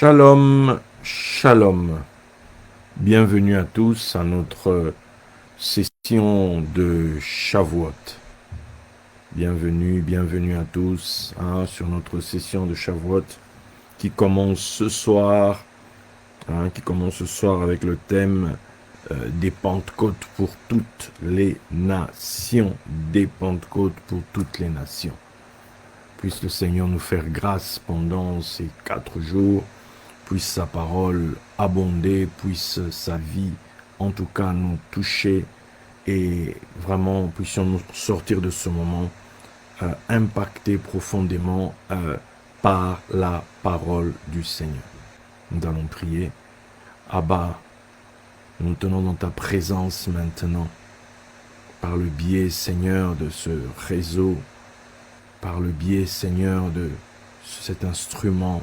Shalom, shalom. Bienvenue à tous à notre session de Shavuot. Bienvenue à tous sur notre session de Shavuot qui commence ce soir, avec le thème des Pentecôtes pour toutes les nations. Des Pentecôtes pour toutes les nations. Puisse le Seigneur nous faire grâce pendant ces 4 jours. Puisse sa parole abonder, puisse sa vie, en tout cas, nous toucher et vraiment puissions-nous sortir de ce moment impactés profondément par la parole du Seigneur. Nous allons prier. Abba, nous tenons dans ta présence maintenant, par le biais, Seigneur, de ce réseau, par le biais, Seigneur, de cet instrument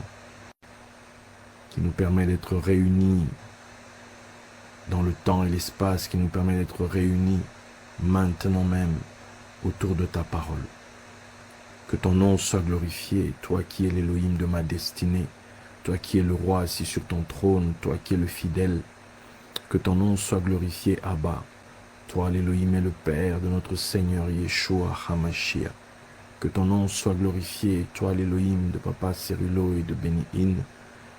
qui nous permet d'être réunis dans le temps et l'espace, qui nous permet d'être réunis maintenant même autour de ta parole. Que ton nom soit glorifié, toi qui es l'Élohim de ma destinée, toi qui es le roi assis sur ton trône, toi qui es le fidèle. Que ton nom soit glorifié, Abba, toi l'Élohim et le Père de notre Seigneur Yeshua HaMashiach. Que ton nom soit glorifié, toi l'Élohim de Papa Cérulo et de Béni-In.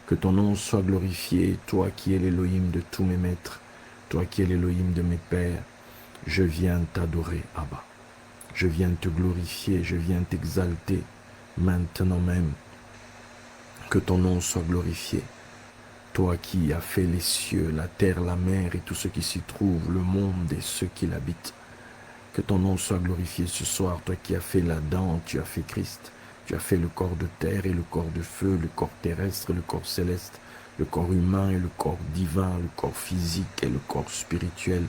Que ton nom soit glorifié, toi qui es l'Élohim de tous mes maîtres, toi qui es l'Élohim de mes pères. Je viens t'adorer, Abba. Je viens te glorifier, je viens t'exalter maintenant même. Que ton nom soit glorifié. Toi qui as fait les cieux, la terre, la mer et tout ce qui s'y trouve, le monde et ceux qui l'habitent. Que ton nom soit glorifié ce soir, toi qui as fait l'Adam, tu as fait Christ. Tu as fait le corps de terre et le corps de feu, le corps terrestre, le corps céleste, le corps humain et le corps divin, le corps physique et le corps spirituel.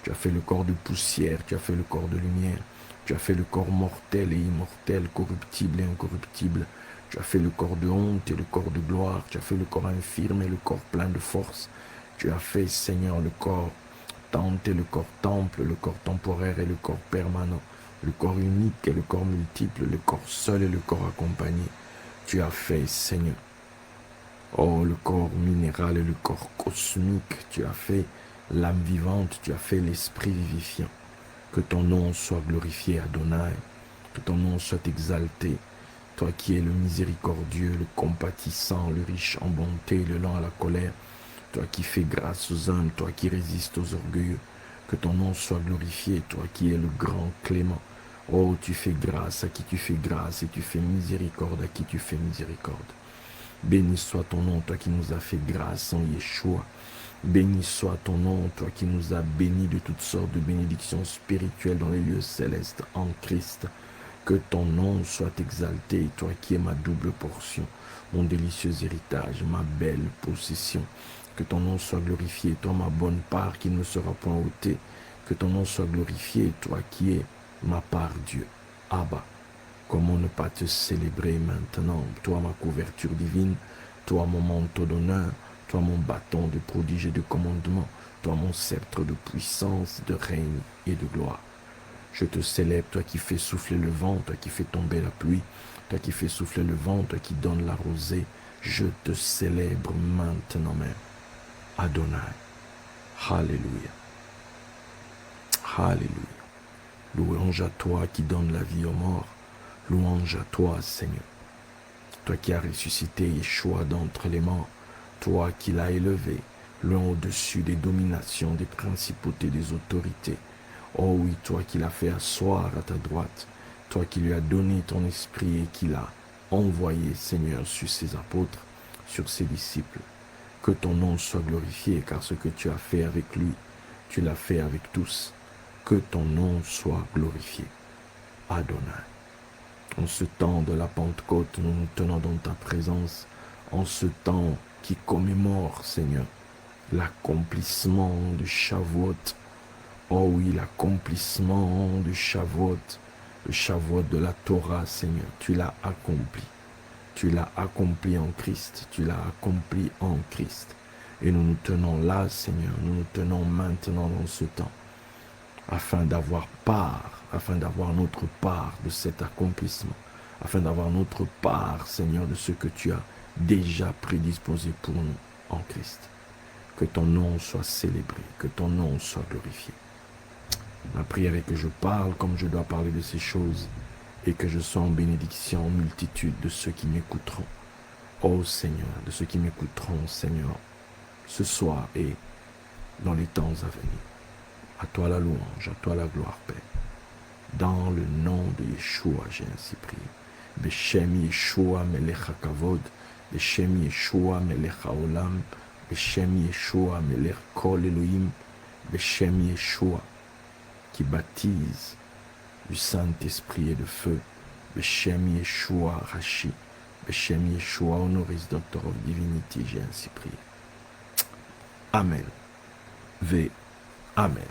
Tu as fait le corps de poussière, tu as fait le corps de lumière. Tu as fait le corps mortel et immortel, corruptible et incorruptible. Tu as fait le corps de honte et le corps de gloire. Tu as fait le corps infirme et le corps plein de force. Tu as fait, Seigneur, le corps tente et le corps temple, le corps temporaire et le corps permanent. Le corps unique et le corps multiple, le corps seul et le corps accompagné. Tu as fait, Seigneur, oh, le corps minéral et le corps cosmique. Tu as fait l'âme vivante, tu as fait l'esprit vivifiant. Que ton nom soit glorifié, Adonai. Que ton nom soit exalté. Toi qui es le miséricordieux, le compatissant, le riche en bonté, le lent à la colère. Toi qui fais grâce aux hommes, toi qui résistes aux orgueilleux. Que ton nom soit glorifié, toi qui es le grand clément. Oh, tu fais grâce à qui tu fais grâce et tu fais miséricorde à qui tu fais miséricorde. Béni soit ton nom, toi qui nous as fait grâce en Yeshua. Béni soit ton nom, toi qui nous as bénis de toutes sortes de bénédictions spirituelles dans les lieux célestes en Christ. Que ton nom soit exalté, toi qui es ma double portion, mon délicieux héritage, ma belle possession. Que ton nom soit glorifié, toi ma bonne part qui ne sera point ôtée. Que ton nom soit glorifié, toi qui es ma part Dieu. Abba, comment ne pas te célébrer maintenant, toi ma couverture divine, toi mon manteau d'honneur, toi mon bâton de prodige et de commandement, toi mon sceptre de puissance, de règne et de gloire. Je te célèbre, toi qui fais souffler le vent, toi qui fais tomber la pluie, toi qui fais souffler le vent, toi qui donnes la rosée. Je te célèbre maintenant même. Adonai. Alléluia. Alléluia. Louange à toi qui donne la vie aux morts. Louange à toi, Seigneur. Toi qui as ressuscité Yeshua d'entre les morts. Toi qui l'as élevé, loin au-dessus des dominations, des principautés, des autorités. Oh oui, toi qui l'as fait asseoir à ta droite. Toi qui lui as donné ton esprit et qui l'as envoyé, Seigneur, sur ses apôtres, sur ses disciples. Que ton nom soit glorifié, car ce que tu as fait avec lui, tu l'as fait avec tous. Que ton nom soit glorifié. Adonai. En ce temps de la Pentecôte, nous nous tenons dans ta présence, en ce temps qui commémore, Seigneur, l'accomplissement de Shavuot. Oh oui, l'accomplissement de Shavuot, le Shavuot de la Torah, Seigneur, tu l'as accompli. Tu l'as accompli en Christ, tu l'as accompli en Christ. Et nous nous tenons là, Seigneur, nous nous tenons maintenant dans ce temps, afin d'avoir part, afin d'avoir notre part de cet accomplissement, afin d'avoir notre part, Seigneur, de ce que tu as déjà prédisposé pour nous en Christ. Que ton nom soit célébré, que ton nom soit glorifié. Ma prière est que je parle comme je dois parler de ces choses et que je sois en bénédiction en multitude de ceux qui m'écouteront. Ô Seigneur, de ceux qui m'écouteront, Seigneur, ce soir et dans les temps à venir. À toi la louange, à toi la gloire, Père. Dans le nom de Yeshua, j'ai ainsi prié. Beshem Yeshua melech hakavod, Beshem Yeshua melech haolam, Beshem Yeshua melech kol Elohim, Beshem Yeshua qui baptise du Saint-Esprit et de feu, Beshem Yeshua Rashi, Beshem Yeshua Honoris Doctor of Divinity, j'ai ainsi prié. Amen. V. Amen.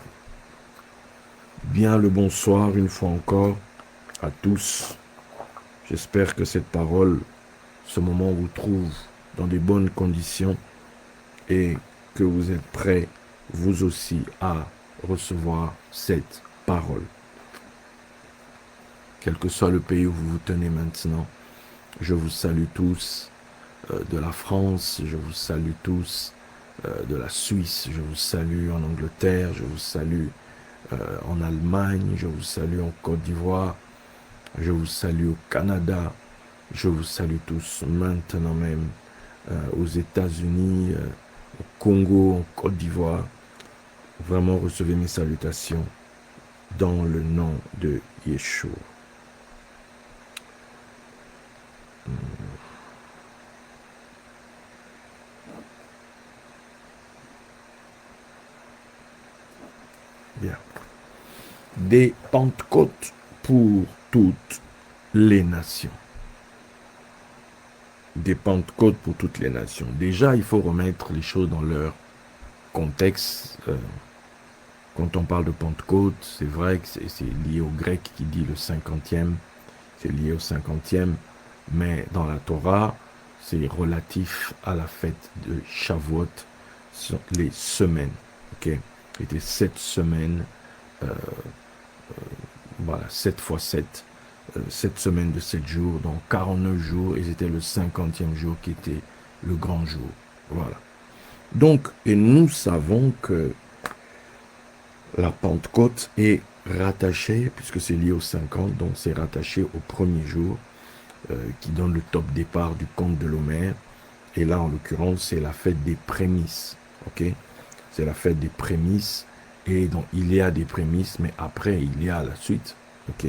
Bien le bonsoir une fois encore à tous. J'espère que cette parole, ce moment vous trouve dans de bonnes conditions et que vous êtes prêts, vous aussi, à recevoir cette parole. Quel que soit le pays où vous vous tenez maintenant, je vous salue tous de la France, je vous salue tous de la Suisse, je vous salue en Angleterre, je vous salue en Allemagne, je vous salue en Côte d'Ivoire, je vous salue au Canada, je vous salue tous maintenant même aux États-Unis, au Congo, en Côte d'Ivoire. Vraiment recevez mes salutations dans le nom de Yeshua. Bien. Des Pentecôtes pour toutes les nations. Des Pentecôtes pour toutes les nations. Déjà, il faut remettre les choses dans leur contexte. Quand on parle de Pentecôte, c'est vrai que c'est lié au grec qui dit le 50e. C'est lié au 50e. Mais dans la Torah, c'est relatif à la fête de Shavuot, les semaines. Okay? C'était 7 semaines, voilà, 7 fois 7, 7 semaines de 7 jours, donc 49 jours, et c'était le 50e jour qui était le grand jour. Voilà. Donc, et nous savons que la Pentecôte est rattachée, puisque c'est lié au 50, donc c'est rattaché au premier jour, qui donne le top départ du conte de l'Homère. Et là, en l'occurrence, c'est la fête des prémices. Ok? C'est la fête des prémices. Et donc, il y a des prémices, mais après, il y a la suite. Ok?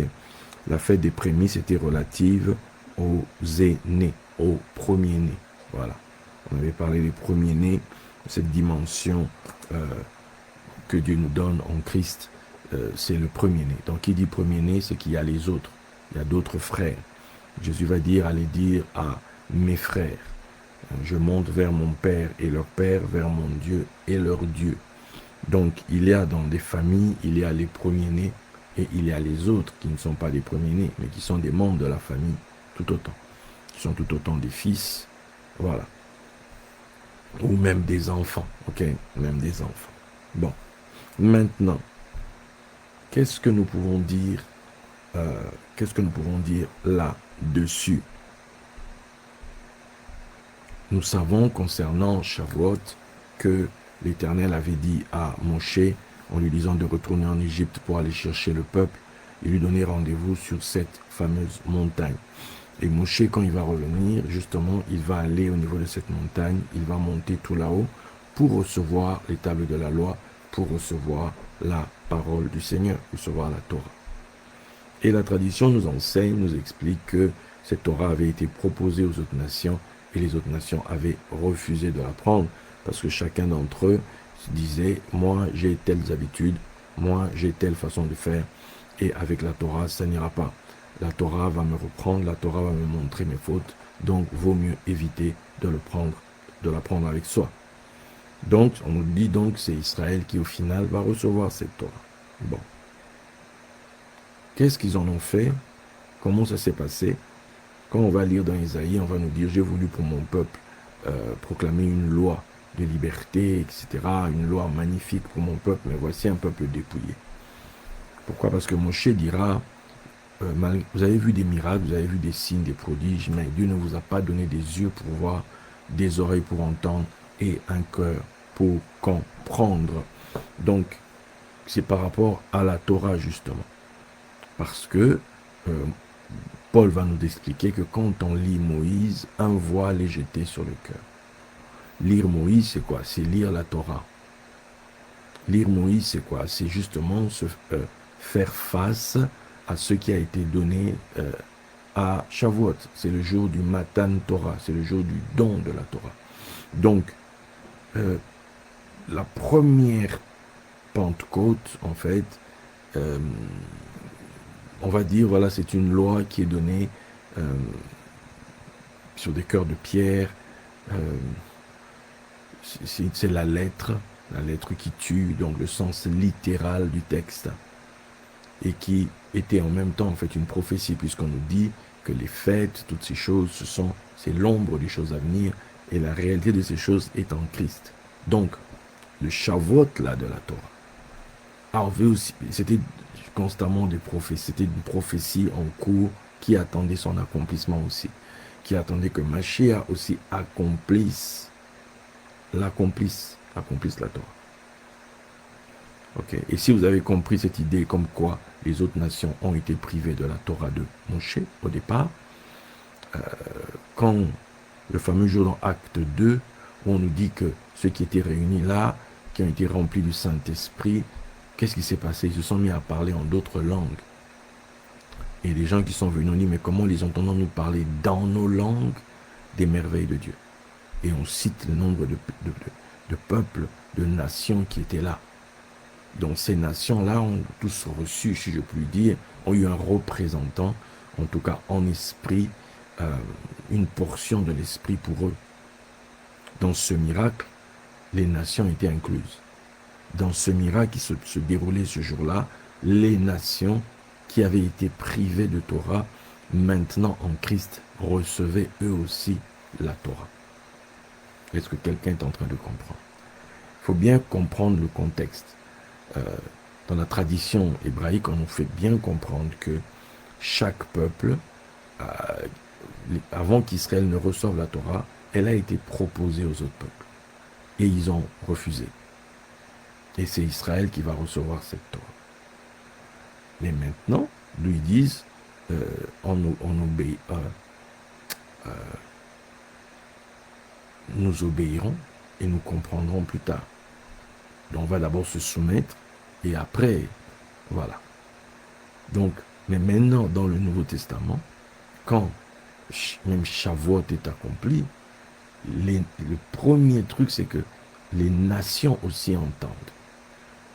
La fête des prémices était relative aux aînés, aux premiers-nés. Voilà. On avait parlé des premiers-nés, cette dimension que Dieu nous donne en Christ, c'est le premier-né. Donc, qui dit premier-né, c'est qu'il y a les autres. Il y a d'autres frères. Jésus va dire, allez dire à mes frères, je monte vers mon Père et leur Père, vers mon Dieu et leur Dieu. Donc, il y a dans des familles, il y a les premiers-nés et il y a les autres qui ne sont pas des premiers-nés, mais qui sont des membres de la famille, tout autant. Qui sont tout autant des fils, voilà. Ou même des enfants, ok? Même des enfants. Bon, maintenant, qu'est-ce que nous pouvons dire là-dessus? Nous savons concernant Shavuot que l'Éternel avait dit à Moshe, en lui disant de retourner en Égypte pour aller chercher le peuple, et lui donner rendez-vous sur cette fameuse montagne. Et Moshe, quand il va revenir, justement, il va aller au niveau de cette montagne, il va monter tout là-haut pour recevoir les tables de la loi, pour recevoir la parole du Seigneur, recevoir la Torah. Et la tradition nous enseigne, nous explique que cette Torah avait été proposée aux autres nations et les autres nations avaient refusé de la prendre parce que chacun d'entre eux se disait, moi j'ai telles habitudes, moi j'ai telle façon de faire et avec la Torah ça n'ira pas. La Torah va me reprendre, la Torah va me montrer mes fautes, donc vaut mieux éviter de la prendre avec soi. Donc on nous dit donc que c'est Israël qui au final va recevoir cette Torah. Bon. Qu'est-ce qu'ils en ont fait? Comment ça s'est passé? Quand on va lire dans Isaïe, on va nous dire, j'ai voulu pour mon peuple proclamer une loi de liberté, etc. Une loi magnifique pour mon peuple, mais voici un peuple dépouillé. Pourquoi? Parce que Moshe dira, vous avez vu des miracles, vous avez vu des signes, des prodiges, mais Dieu ne vous a pas donné des yeux pour voir, des oreilles pour entendre et un cœur pour comprendre. Donc, c'est par rapport à la Torah, justement. Parce que Paul va nous expliquer que quand on lit Moïse, un voile est jeté sur le cœur. Lire Moïse, c'est quoi? C'est lire la Torah. Lire Moïse, c'est quoi? C'est justement faire face à ce qui a été donné à Shavuot. C'est le jour du Matan Torah, c'est le jour du don de la Torah. Donc, la première Pentecôte, en fait, on va dire, voilà, c'est une loi qui est donnée sur des cœurs de pierre. C'est la lettre qui tue, donc le sens littéral du texte, et qui était en même temps en fait une prophétie, puisqu'on nous dit que les fêtes, toutes ces choses, c'est l'ombre des choses à venir, et la réalité de ces choses est en Christ. Donc, le Shavuot là de la Torah, c'était constamment des prophéties, c'était une prophétie en cours qui attendait son accomplissement aussi, qui attendait que Mashiach aussi accomplisse la Torah. Ok. Et si vous avez compris cette idée comme quoi les autres nations ont été privées de la Torah de Moshe au départ, quand le fameux jour dans Acte 2, où on nous dit que ceux qui étaient réunis là, qui ont été remplis du Saint-Esprit, qu'est-ce qui s'est passé? Ils se sont mis à parler en d'autres langues. Et les gens qui sont venus ont dit, mais comment les entendons-nous parler dans nos langues des merveilles de Dieu? Et on cite le nombre de peuples, de nations qui étaient là. Donc ces nations-là ont tous reçu, si je puis dire, ont eu un représentant, en tout cas en esprit, une portion de l'esprit pour eux. Dans ce miracle, les nations étaient incluses. Dans ce miracle qui se déroulait ce jour-là, les nations qui avaient été privées de Torah, maintenant en Christ, recevaient eux aussi la Torah. Est-ce que quelqu'un est en train de comprendre? Il faut bien comprendre le contexte. Dans la tradition hébraïque, on nous fait bien comprendre que chaque peuple, avant qu'Israël ne reçoive la Torah, elle a été proposée aux autres peuples. Et ils ont refusé. Et c'est Israël qui va recevoir cette Torah. Mais maintenant, nous ils disent, on obéit, nous obéirons et nous comprendrons plus tard. Donc on va d'abord se soumettre et après, voilà. Donc, mais maintenant dans le Nouveau Testament, quand même Shavuot est accompli, le premier truc c'est que les nations aussi entendent.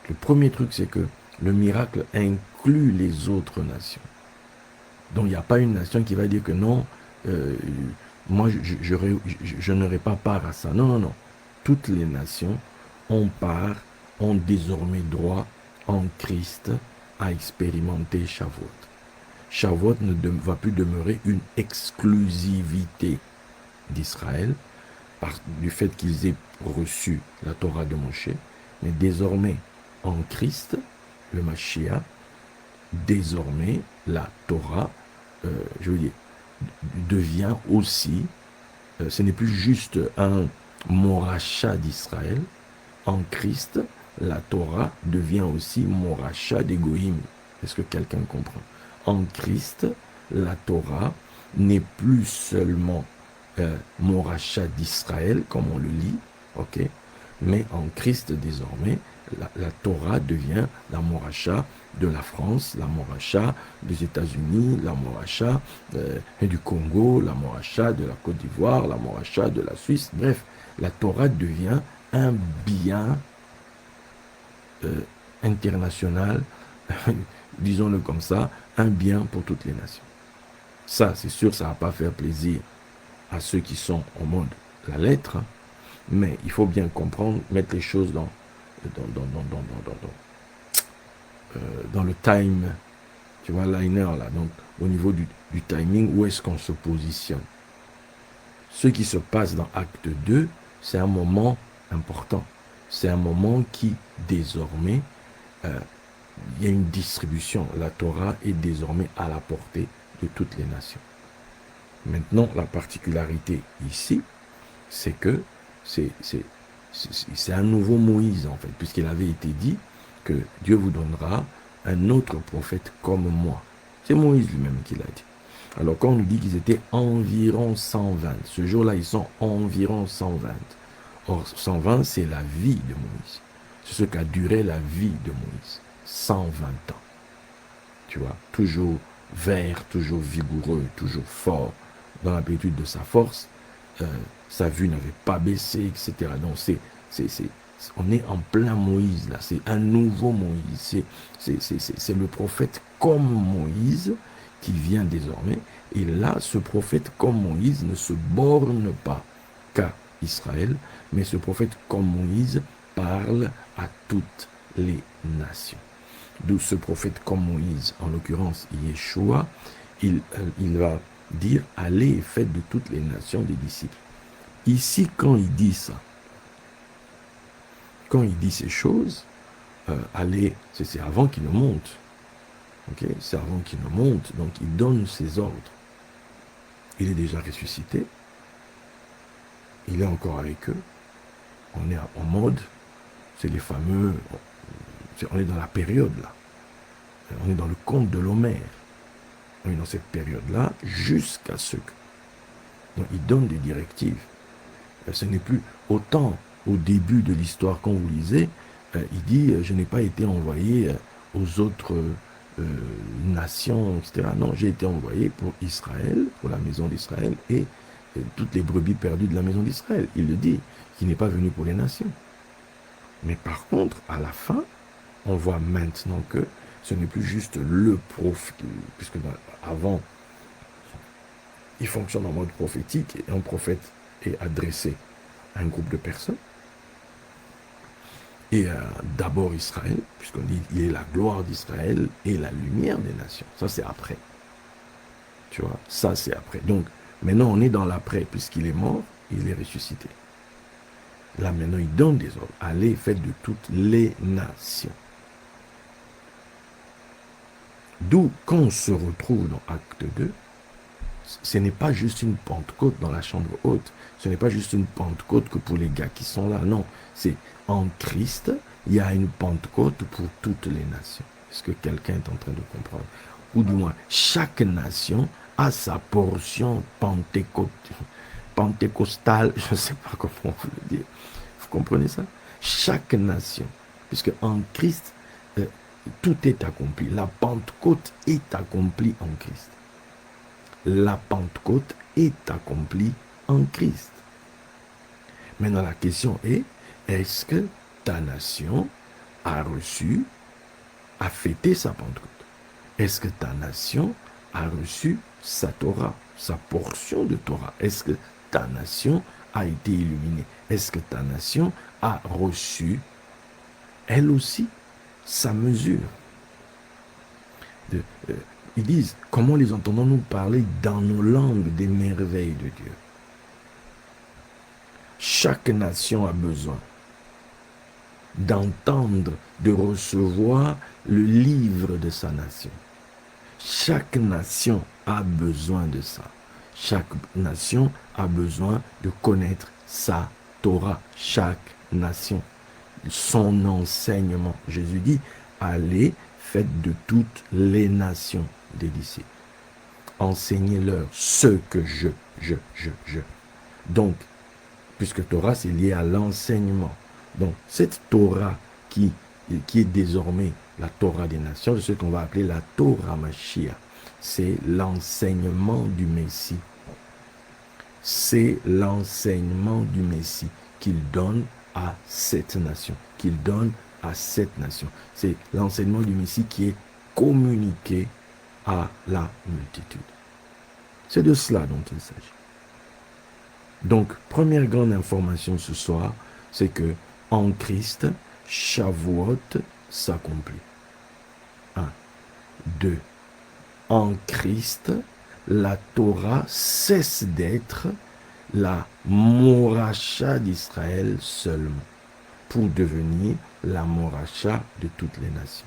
Le premier truc c'est que le miracle inclut les autres nations. Donc il n'y a pas une nation qui va dire que non, moi je n'aurai pas part à ça. Non, non, non. Toutes les nations ont part, ont désormais droit en Christ à expérimenter Shavuot. Shavuot ne va plus demeurer une exclusivité d'Israël du fait qu'ils aient reçu la Torah de Moshe, mais désormais en Christ, le Mashiach, désormais la Torah, devient aussi, ce n'est plus juste un moracha d'Israël. En Christ, la Torah devient aussi moracha des Goïm. Est-ce que quelqu'un comprend? En Christ, la Torah n'est plus seulement moracha d'Israël, comme on le lit, ok? Mais en Christ, désormais, la Torah devient la moracha de la France, la moracha des États-Unis, la moracha du Congo, la moracha de la Côte d'Ivoire, la moracha de la Suisse. Bref, la Torah devient un bien international, disons-le comme ça, un bien pour toutes les nations. Ça, c'est sûr, ça ne va pas faire plaisir à ceux qui sont au monde la lettre, hein, mais il faut bien comprendre, mettre les choses dans le time, tu vois, liner là, donc au niveau du timing, où est-ce qu'on se positionne. Ce qui se passe dans Acte 2, c'est un moment important. C'est un moment qui, désormais, il y a une distribution. La Torah est désormais à la portée de toutes les nations. Maintenant, la particularité ici, c'est que c'est un nouveau Moïse, en fait, puisqu'il avait été dit que Dieu vous donnera un autre prophète comme moi. C'est Moïse lui-même qui l'a dit. Alors, quand on nous dit qu'ils étaient environ 120, ce jour-là, ils sont environ 120. Or, 120, c'est la vie de Moïse. C'est ce qu'a duré la vie de Moïse. 120 ans. Tu vois, toujours vert, toujours vigoureux, toujours fort, dans la plénitude de sa force. Sa vue n'avait pas baissé, etc. Donc, on est en plein Moïse, là. C'est un nouveau Moïse. C'est le prophète comme Moïse qui vient désormais. Et là, ce prophète comme Moïse ne se borne pas qu'à Israël, mais ce prophète comme Moïse parle à toutes les nations. D'où ce prophète comme Moïse, en l'occurrence Yeshua, il va dire « Allez et faites de toutes les nations des disciples ». Ici, quand il dit ça, quand il dit ces choses, allez, c'est avant qu'il ne monte. Okay? C'est avant qu'il ne monte, donc il donne ses ordres. Il est déjà ressuscité, il est encore avec eux, on est en mode, c'est les fameux, on est dans la période là, on est dans le conte de l'Homère, on est dans cette période-là jusqu'à ce que, donc il donne des directives. Ce n'est plus autant au début de l'histoire quand vous lisez, il dit je n'ai pas été envoyé aux autres nations, etc. Non, j'ai été envoyé pour Israël, pour la maison d'Israël et toutes les brebis perdues de la maison d'Israël. Il le dit, qu'il n'est pas venu pour les nations. Mais par contre, à la fin, on voit maintenant que ce n'est plus juste le prophète, puisque avant, il fonctionne en mode prophétique et un prophète est adressé à un groupe de personnes. Et d'abord Israël, puisqu'on dit il est la gloire d'Israël et la lumière des nations. Ça, c'est après. Tu vois, ça, c'est après. Donc, maintenant, on est dans l'après, puisqu'il est mort, il est ressuscité. Là, maintenant, il donne des ordres. Allez, faites de toutes les nations. D'où, quand on se retrouve dans Acte 2, ce n'est pas juste une Pentecôte dans la chambre haute. Ce n'est pas juste une Pentecôte que pour les gars qui sont là. Non, c'est en Christ, il y a une Pentecôte pour toutes les nations. Est-ce que quelqu'un est en train de comprendre? Ou du moins, chaque nation a sa portion pentecostale. Je ne sais pas comment vous le dire. Vous comprenez ça? Chaque nation. Puisque en Christ, tout est accompli. La Pentecôte est accomplie en Christ. La Pentecôte est accomplie en Christ. Maintenant, la question est, est-ce que ta nation a reçu, a fêté sa Pentecôte? Est-ce que ta nation a reçu sa Torah, sa portion de Torah? Est-ce que ta nation a été illuminée? Est-ce que ta nation a reçu, elle aussi, sa mesure? Ils disent, comment les entendons-nous parler dans nos langues des merveilles de Dieu? Chaque nation a besoin d'entendre, de recevoir le livre de sa nation. Chaque nation a besoin de ça. Chaque nation a besoin de connaître sa Torah. Chaque nation, son enseignement. Jésus dit, allez, faites de toutes les nations des disciples. Enseignez-leur ce que je. Donc, puisque Torah, c'est lié à l'enseignement. Donc, cette Torah qui est désormais la Torah des nations, c'est ce qu'on va appeler la Torah Mashiach. C'est l'enseignement du Messie. C'est l'enseignement du Messie qu'il donne à cette nation, qu'il donne à cette nation. C'est l'enseignement du Messie qui est communiqué à la multitude. C'est de cela dont il s'agit. Donc, première grande information ce soir, c'est que en Christ, Shavuot s'accomplit. 1. 2. En Christ, la Torah cesse d'être la moracha d'Israël seulement, pour devenir la moracha de toutes les nations.